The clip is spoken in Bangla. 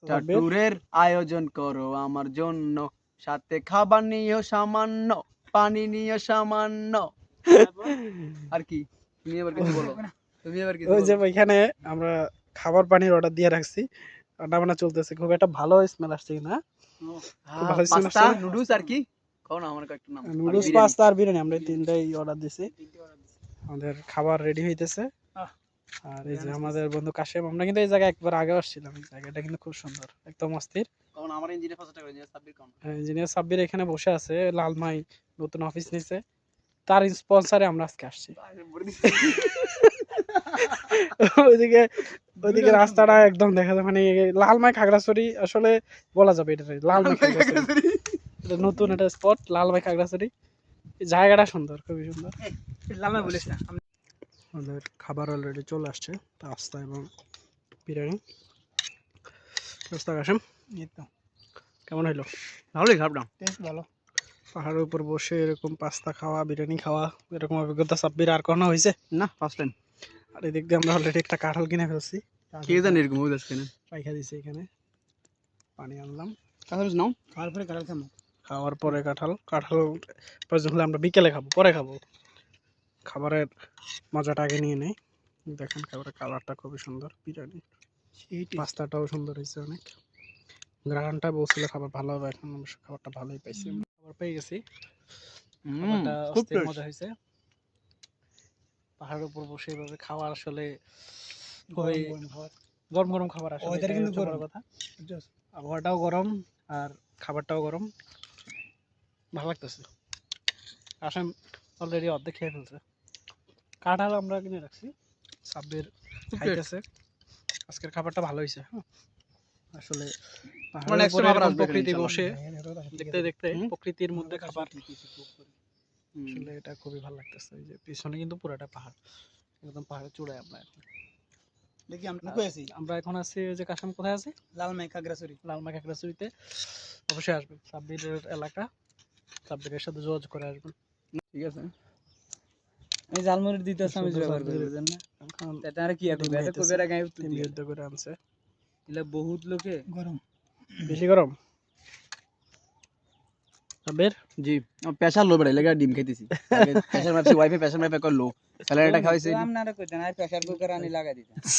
একটা ট্যুরের আয়োজন করো আমার জন্য, সাথে খাবার নিও সামান্য, পানি নিও সামান্য। আর কি তুমি এবার কিছু বলো, তুমি এবার কিছু ওই যে বলো। ওইখানে আমরা খাবার পানির অর্ডার দিয়ে রাখছি, রান্না বান্না চলতেছে, খুব একটা ভালো স্মেল আসছে না? খুব ভালো স্মেল পাস্তা আসছে। নুডলস আর কি খাও না আমার কয়েকটা নাম, আর নুডলস, বিরিয়ানি। পাস্তা আর বিরিয়ানি, আমরা এই তিনটাই অর্ডার দিছি। আমাদের খাবার রেডি হইতেছে। আর এই যে আমাদের বন্ধু কাশেম, আমরা কিন্তু এই জায়গায় একবার আগে আসছিলাম, এই জায়গাটা কিন্তু খুব সুন্দর, একদম অস্থির। কারণ আমার ইঞ্জিনিয়ার 5 টাকা ইঞ্জিনিয়ার সাব্বির কারণ ইঞ্জিনিয়ার সাব্বির এখানে বসে আছে, লালমাই নতুন অফিস নিছে, তার স্পন্সরে আমরা আজকে আসছি। ওইদিকে ওইদিকে রাস্তাটা একদম দেখা যায়, মানে লালমাই খাগড়াছড়ি আসলে বলা যাবে এটা লালমাই খাগড়াছড়ি, এটা নতুন একটা স্পট লালমাই খাগড়াছড়ি। এই জায়গাটা সুন্দর, খুবই সুন্দর। লালমাই বলিস না। আমাদের খাবার অলরেডি চলে আসছে, পাস্তা এবং বিরিয়ানি। পাস্তা কাশেম কেমন হইলো? ভালোই খারাপ টেস্ট ভালো। পাহাড়ের উপর বসে এরকম পাস্তা খাওয়া, বিরিয়ানি খাওয়া, এরকম অভিজ্ঞতা সাব্বির আর কোনো হয়েছে না, ফার্স্ট টাইম। আর এদিক দিয়ে আমরা অলরেডি একটা কাঁঠাল কিনে ফেলছি, কে জানে এরকম হয়ে যাচ্ছে কেন। রাইখা দিছি এখানে, পানি আনলাম, কাঁঠাল নাও, খাওয়ার পরে কাঁঠাল খাবো। খাওয়ার পরে কাঁঠাল প্রয়োজন হলে আমরা বিকেলে খাবো, পরে খাবো। খাবারের মজাটা আগে নিয়ে নেই। দেখেন খাবারের কালারটা খুবই সুন্দর, বিরিয়ানি পাস্তাটাও সুন্দর হয়েছে অনেক। গ্রানটা বলছিল খাবার ভালো হবে, এখন অবশ্য খাবারটা ভালোই পাইছি, খাবার পেয়ে গেছি। খাবারটা খুব অস্থির মজা হয়েছে। পাহাড়ের উপর বসে এভাবে খাওয়া আসলে খুবই গরম গরম খাবার, আসলে এটাই হচ্ছে বড় কথা। আবহাওয়াটাও গরম আর খাবারটাও গরম, ভালো লাগতেছে। আসাম অলরেডি অর্ধেক খেয়ে ফেলছে। কাঁঠাল আমরা কিনে রাখছি, সাব্বির খাইতেছে। আজকের খাবারটা ভালো হয়েছে। আসলে পাহাড়ের উপরে এরকম প্রকৃতি বসে দেখতে দেখতে প্রকৃতির মধ্যে খাবার, আসলে এটা খুবই ভালো লাগতেছে। এই যে পিছনে কিন্তু পুরোটা পাহাড়, একদম পাহাড়ের চূড়ায় আমরা এখন। দেখি আমরা কই আছি? আমরা এখন আছি যে কাশেম কোথায় আছি? লালমাই খাগড়াছড়ি। লালমাই খাগড়াছড়িতে। অবশ্যই আসবেন, সাব্বিরের এলাকা, সাব্বিরের সাথে যোগাযোগ করে আসবেন। ঠিক আছে, আমি জালমুড়ি দিতে আমি ব্যবহার করি বুঝেন না। এটা আর কি আছে, এটা কবে আগে টিম যুদ্ধ করে আনছে। এলা বহুত লোকে গরম, বেশি গরম সাব্বির। জি প্রেসার লো বেড়ে লাগা ডিম খাইতেছি। প্রেসার মাপছি, ওয়াইফাই প্রেসার মাপে কর লো, স্যালারিটা খাওয়াইছে। আপনারা কইতেন আর প্রেসার কুকার আনি লাগাই দিতেন।